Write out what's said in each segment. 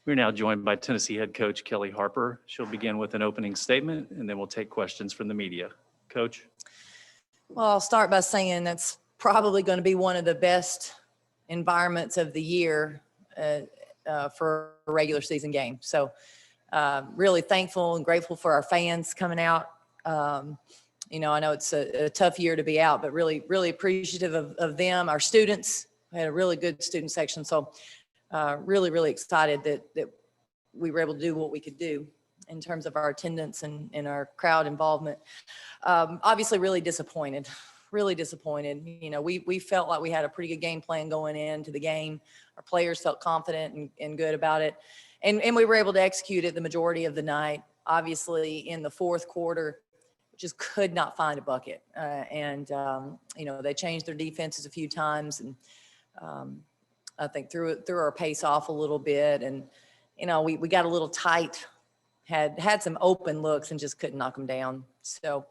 We're now joined by Tennessee head coach Kellie Harper. She'll begin with an opening statement, and then we'll take questions from the media. Coach? Well, I'll start by saying that's probably going to be one of the best environments of the year for a regular season game. So really thankful and grateful for our fans coming out. I know it's a tough year to be out, but really, really appreciative of them. Our students, we had a really good student section. So really, really excited that we were able to do what we could do in terms of our attendance and our crowd involvement. Obviously really disappointed. We felt like we had a pretty good game plan going into the game. Our players felt confident and good about it. And we were able to execute it the majority of the night. Obviously in the fourth quarter, just could not find a bucket. They changed their defenses a few times and I think threw our pace off a little bit. And, we got a little tight, had some open looks and just couldn't knock them down. So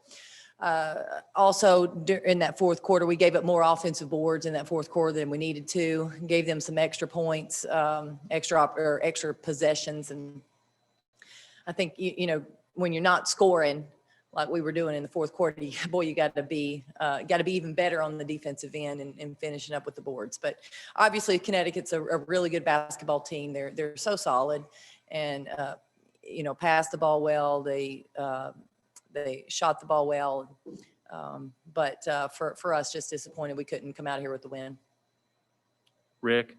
also in that fourth quarter, we gave up more offensive boards in that fourth quarter than we needed to, gave them some extra points, extra possessions. And I think, when you're not scoring like we were doing in the fourth quarter, you got to be even better on the defensive end and finishing up with the boards. But obviously Connecticut's a really good basketball team. They're so solid and, passed the ball well. They shot the ball well. But for us, just disappointed we couldn't come out here with the win. Rick?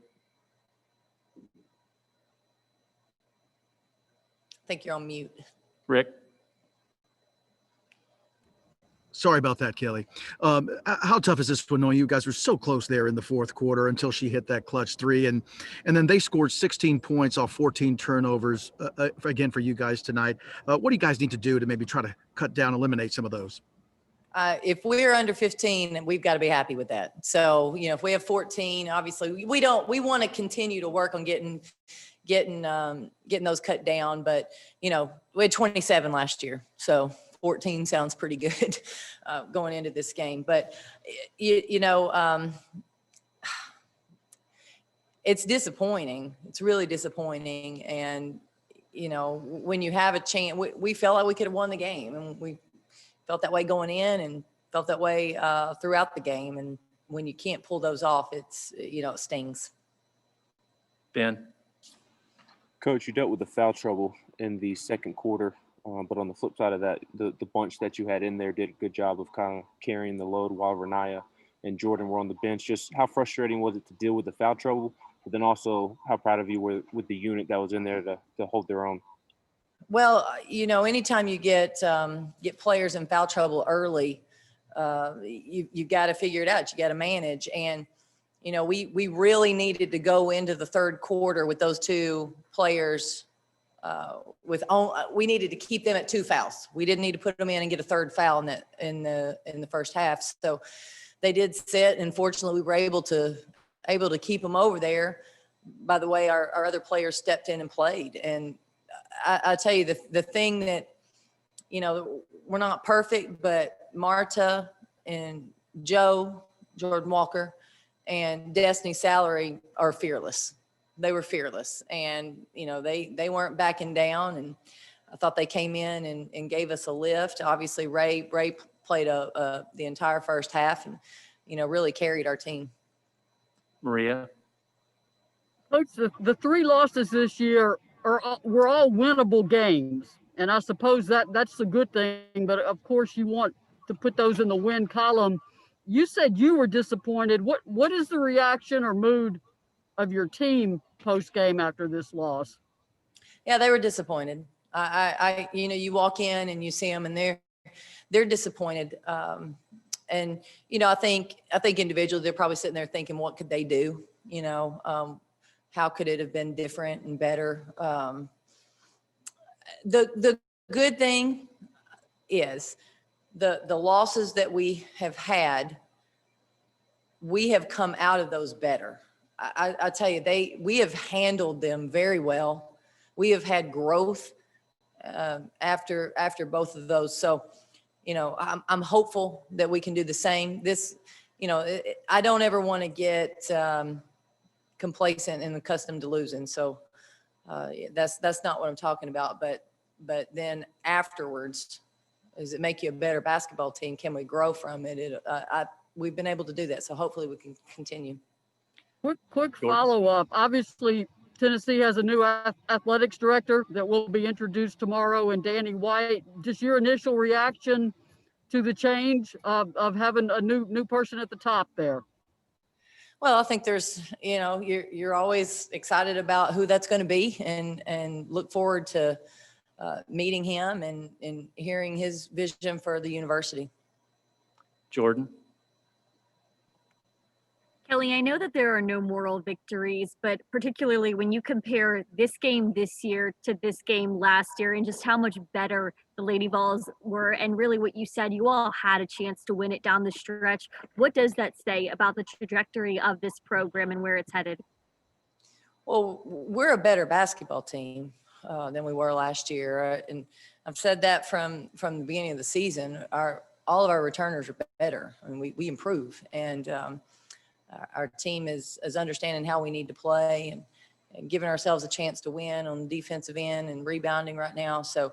I think you're on mute. Rick? Sorry about that, Kellie. How tough is this for knowing you guys were so close there in the fourth quarter until she hit that clutch three, and then they scored 16 points off 14 turnovers again for you guys tonight. What do you guys need to do to maybe try to cut down, eliminate some of those? If we're under 15, we've got to be happy with that. So, if we have 14, obviously we want to continue to work on getting those cut down. But, we had 27 last year. So 14 sounds pretty good going into this game. But, it's disappointing. It's really disappointing. And, when you have a chance, we felt like we could have won the game, and we felt that way going in and felt that way throughout the game. And when you can't pull those off, it's, it stings. Ben? Coach, you dealt with the foul trouble in the second quarter. But on the flip side of that, the bunch that you had in there did a good job of kind of carrying the load while Renaya and Jordan were on the bench. Just how frustrating was it to deal with the foul trouble? But then also how proud of you were with the unit that was in there to hold their own? Well, anytime you get players in foul trouble early, you got to figure it out. You got to manage. And, we really needed to go into the third quarter with those two players. We needed to keep them at 2 fouls. We didn't need to put them in and get a third foul in the first half. So they did sit, and fortunately we were able to keep them over there by the way our other players stepped in and played. And I tell you, the thing that, we're not perfect, but Marta and Jordan Walker and Destiny Salary are fearless. They were fearless, and, they weren't backing down. And I thought they came in and gave us a lift. Obviously Ray played the entire first half and, really carried our team. Maria? Coach, the 3 losses this year were all winnable games. And I suppose that's a good thing, but of course you want to put those in the win column. You said you were disappointed. What is the reaction or mood of your team post game after this loss? Yeah, they were disappointed. You walk in and you see them and they're disappointed. And, I think individually they're probably sitting there thinking, what could they do? How could it have been different and better? The good thing is the losses that we have had, we have come out of those better. I tell you, we have handled them very well. We have had growth after both of those. So, I'm hopeful that we can do the same. This, I don't ever want to get complacent and accustomed to losing. So That's not what I'm talking about. But then afterwards, does it make you a better basketball team? Can we grow from it? We've been able to do that. So hopefully we can continue. Quick Jordan? follow-up. Obviously, Tennessee has a new athletics director that will be introduced tomorrow, and Danny White. Just your initial reaction to the change of having a new person at the top there? Well, I think there's, you're always excited about who that's going to be, and look forward to meeting him and hearing his vision for the university. Jordan? Kellie, I know that there are no moral victories, but particularly when you compare this game this year to this game last year and just how much better the Lady Vols were, and really what you said, you all had a chance to win it down the stretch. What does that say about the trajectory of this program and where it's headed? Well, we're a better basketball team than we were last year. And I've said that from the beginning of the season. All of our returners are better. I mean, we improve. And our team is understanding how we need to play and giving ourselves a chance to win on the defensive end and rebounding right now. So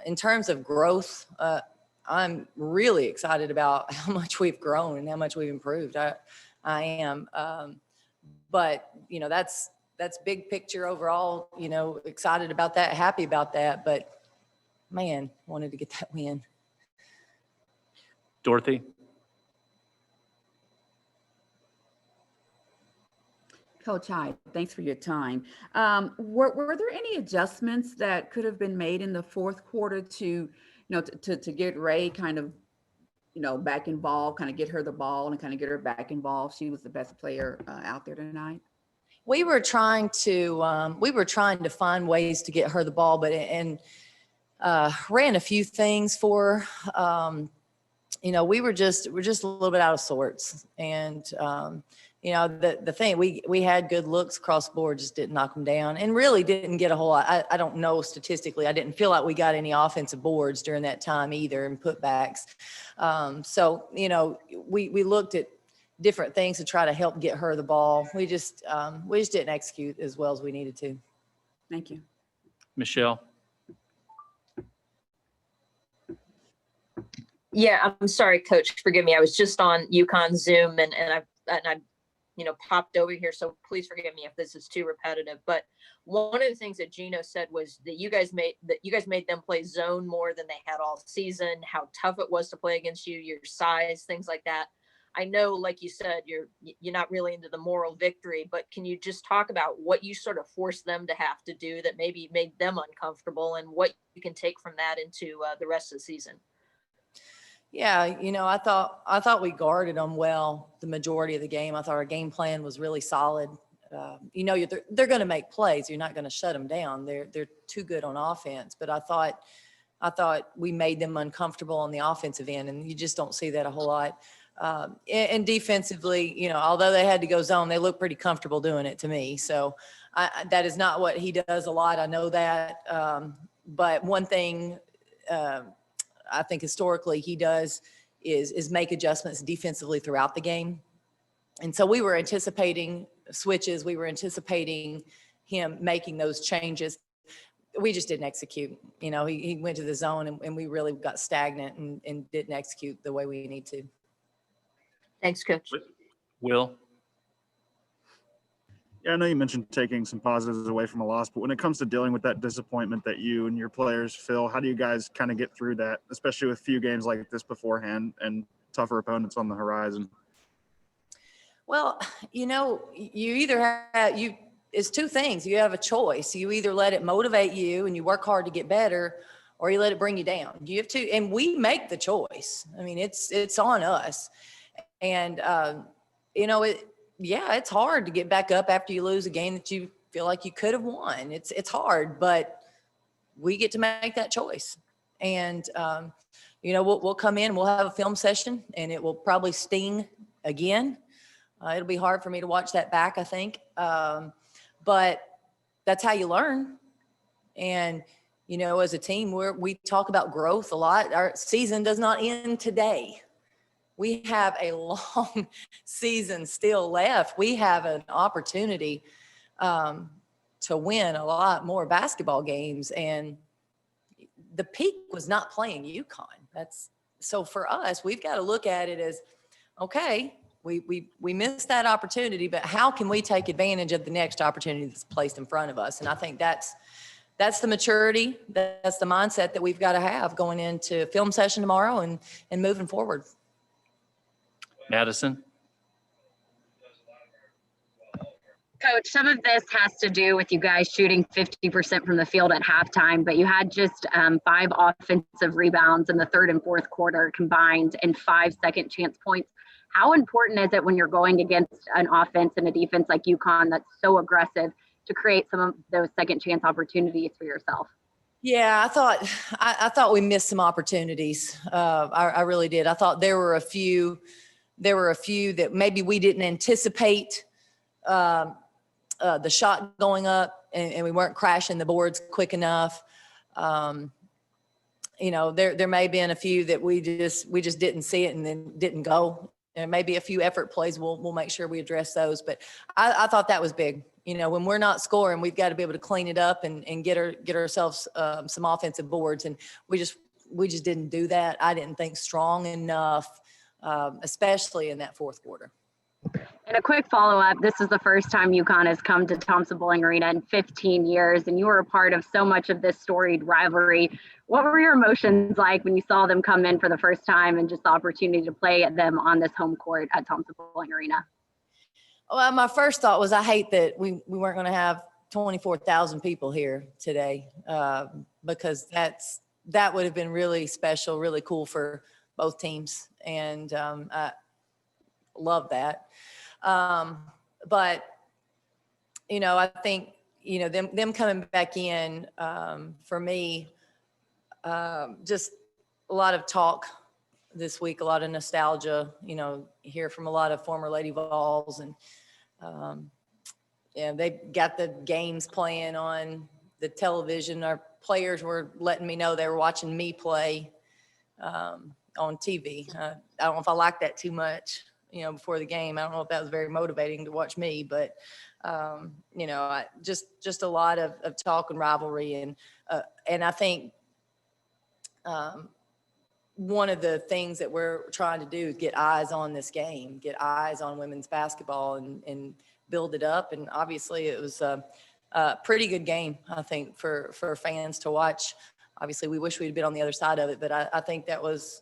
in terms of growth, I'm really excited about how much we've grown and how much we've improved. I am. But, that's big picture overall, excited about that, happy about that. But, man, wanted to get that win. Dorothy? Coach, hi. Thanks for your time. Were there any adjustments that could have been made in the fourth quarter to get Ray kind of, back involved, kind of get her the ball and kind of get her back involved? She was the best player out there tonight. We were trying to find ways to get her the ball, but ran a few things for her. We're just a little bit out of sorts, and the thing, we had good looks across the board, just didn't knock them down, and really didn't get a whole lot. I don't know statistically, I didn't feel like we got any offensive boards during that time either, and putbacks. So we looked at different things to try to help get her the ball. We just didn't execute as well as we needed to. Thank you. Michelle? Yeah, I'm sorry, Coach. Forgive me. I was just on UConn Zoom and I popped over here. So please forgive me if this is too repetitive. But one of the things that Gino said was that you guys made them play zone more than they had all season. How tough it was to play against you, your size, things like that. I know, like you said, you're not really into the moral victory, but can you just talk about what you sort of forced them to have to do that maybe made them uncomfortable, and what you can take from that into the rest of the season? Yeah, I thought we guarded them well the majority of the game. I thought our game plan was really solid. They're going to make plays. You're not going to shut them down. They're too good on offense. But I thought we made them uncomfortable on the offensive end, and you just don't see that a whole lot. And defensively, although they had to go zone, they look pretty comfortable doing it to me. So that is not what he does a lot. I know that. But one thing I think historically he does is make adjustments defensively throughout the game. And so we were anticipating switches. We were anticipating him making those changes. We just didn't execute. He went to the zone and we really got stagnant and didn't execute the way we need to. Thanks, Coach. Will? Yeah, I know you mentioned taking some positives away from a loss, but when it comes to dealing with that disappointment that you and your players feel, how do you guys kind of get through that, especially with few games like this beforehand and tougher opponents on the horizon? Well, you either have, it's two things. You have a choice. You either let it motivate you and you work hard to get better, or you let it bring you down. You have to, and we make the choice. I mean, it's on us. And, it's hard to get back up after you lose a game that you feel like you could have won. It's hard, but we get to make that choice. And, we'll come in, we'll have a film session, and it will probably sting again. It'll be hard for me to watch that back, I think. But that's how you learn. And, as a team, we talk about growth a lot. Our season does not end today. We have a long season still left. We have an opportunity to win a lot more basketball games. And the peak was not playing UConn. So for us, we've got to look at it as, okay, we missed that opportunity, but how can we take advantage of the next opportunity that's placed in front of us? And I think that's the maturity, that's the mindset that we've got to have going into film session tomorrow and moving forward. Madison? Coach, some of this has to do with you guys shooting 50% from the field at halftime, but you had just 5 offensive rebounds in the third and fourth quarter combined and 5 second chance points. How important is it when you're going against an offense and a defense like UConn that's so aggressive to create some of those second chance opportunities for yourself? Yeah, I thought we missed some opportunities. I really did. I thought there were a few that maybe we didn't anticipate the shot going up, and we weren't crashing the boards quick enough. You know, there may have been a few that we just didn't see it and then didn't go. There may be a few effort plays. We'll make sure we address those. But I thought that was big. You know, when we're not scoring, we've got to be able to clean it up and get ourselves some offensive boards. And we just didn't do that. I didn't think strong enough, especially in that fourth quarter. And a quick follow-up, this is the first time UConn has come to Thompson-Boling Arena in 15 years, and you were a part of so much of this storied rivalry. What were your emotions like when you saw them come in for the first time and just the opportunity to play at them on this home court at Thompson-Boling Arena? Well, my first thought was I hate that we weren't going to have 24,000 people here today, because that would have been really special, really cool for both teams. And I love that. But, you know, I think, you know, them coming back in, for me, just a lot of talk this week, a lot of nostalgia, you know, hear from a lot of former Lady Vols, and yeah, they got the games playing on the television. Our players were letting me know they were watching me play on TV. I don't know if I like that too much, you know, before the game. I don't know if that was very motivating to watch me, but you know, just a lot of talk and rivalry, and I think one of the things that we're trying to do is get eyes on this game, get eyes on women's basketball, and build it up. And obviously it was a pretty good game, I think, for fans to watch. Obviously we wish we'd been on the other side of it, but I think it was,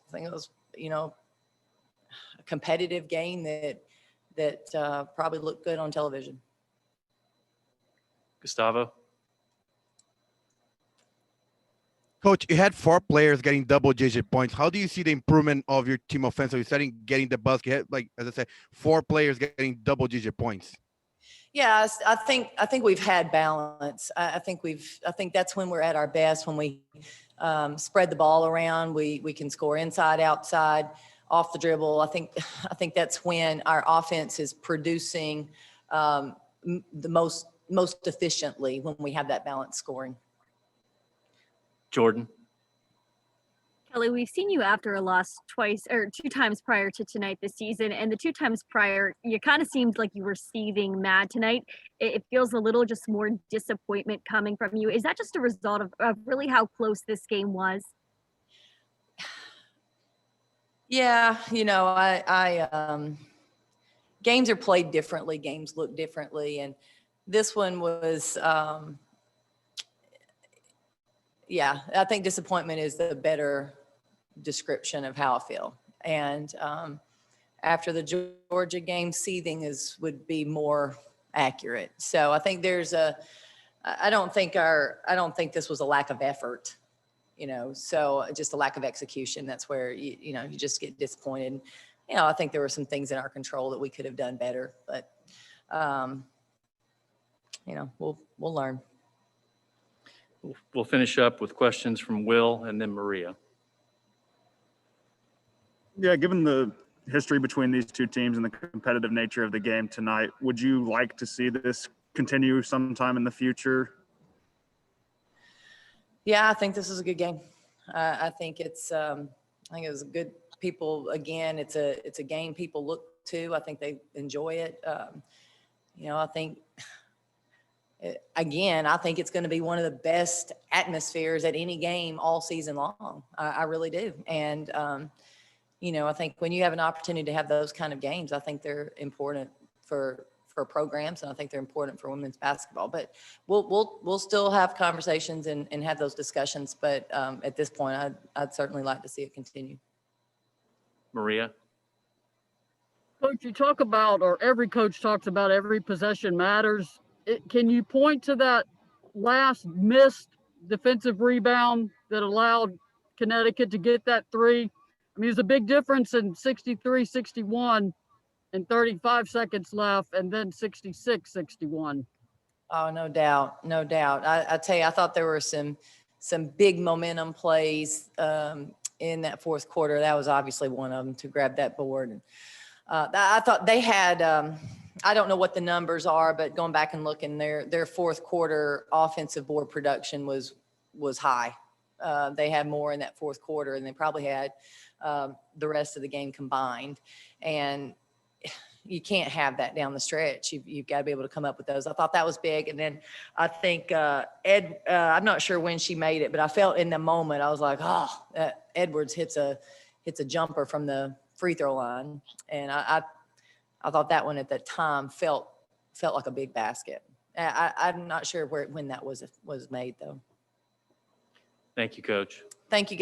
you know, a competitive game that probably looked good on television. Gustavo? Coach, you had 4 players getting double-digit points. How do you see the improvement of your team offensively? You're starting getting the basket, like as I said, 4 players getting double-digit points. Yeah, I think we've had balance. I think that's when we're at our best, when we spread the ball around. We can score inside, outside, off the dribble. I think that's when our offense is producing the most efficiently, when we have that balanced scoring. Jordan? Kellie, we've seen you after a loss twice or 2 times prior to tonight this season, and the 2 times prior, you kind of seemed like you were seething mad. Tonight, it feels a little just more disappointment coming from you. Is that just a result of really how close this game was? Yeah, you know, I games are played differently. Games look differently, and this one was. Yeah, I think disappointment is the better description of how I feel. And after the Georgia game, seething would be more accurate. So I think I don't think this was a lack of effort, you know, so just a lack of execution. That's where, you know, you just get disappointed. You know, I think there were some things in our control that we could have done better, but, you know, we'll learn. We'll finish up with questions from Will and then Maria. Yeah, given the history between these two teams and the competitive nature of the game tonight, would you like to see this continue sometime in the future? Yeah, I think this is a good game. I think it was a good people. Again, it's a game people look to. I think they enjoy it. You know, I think again, I think it's going to be one of the best atmospheres at any game all season long. I really do. And, I think when you have an opportunity to have those kind of games, I think they're important for programs, and I think they're important for women's basketball. But we'll still have conversations and have those discussions. But at this point, I'd certainly like to see it continue. Maria? Coach, you talk about, or every coach talks about, every possession matters. Can you point to that last missed defensive rebound that allowed Connecticut to get that three? I mean, there's a big difference in 63-61 and 35 seconds left, and then 66-61. Oh, no doubt. No doubt. I tell you, I thought there were some big momentum plays in that fourth quarter. That was obviously one of them, to grab that board. And I thought they had, I don't know what the numbers are, but going back and looking, their fourth quarter offensive board production was high. They had more in that fourth quarter, and they probably had the rest of the game combined. And you can't have that down the stretch. You've got to be able to come up with those. I thought that was big. And then I think I'm not sure when she made it, but I felt in the moment, I was like, Edwards hits a jumper from the free throw line. And I thought that one at that time felt like a big basket. I'm not sure when that was made, though. Thank you, Coach. Thank you, guys.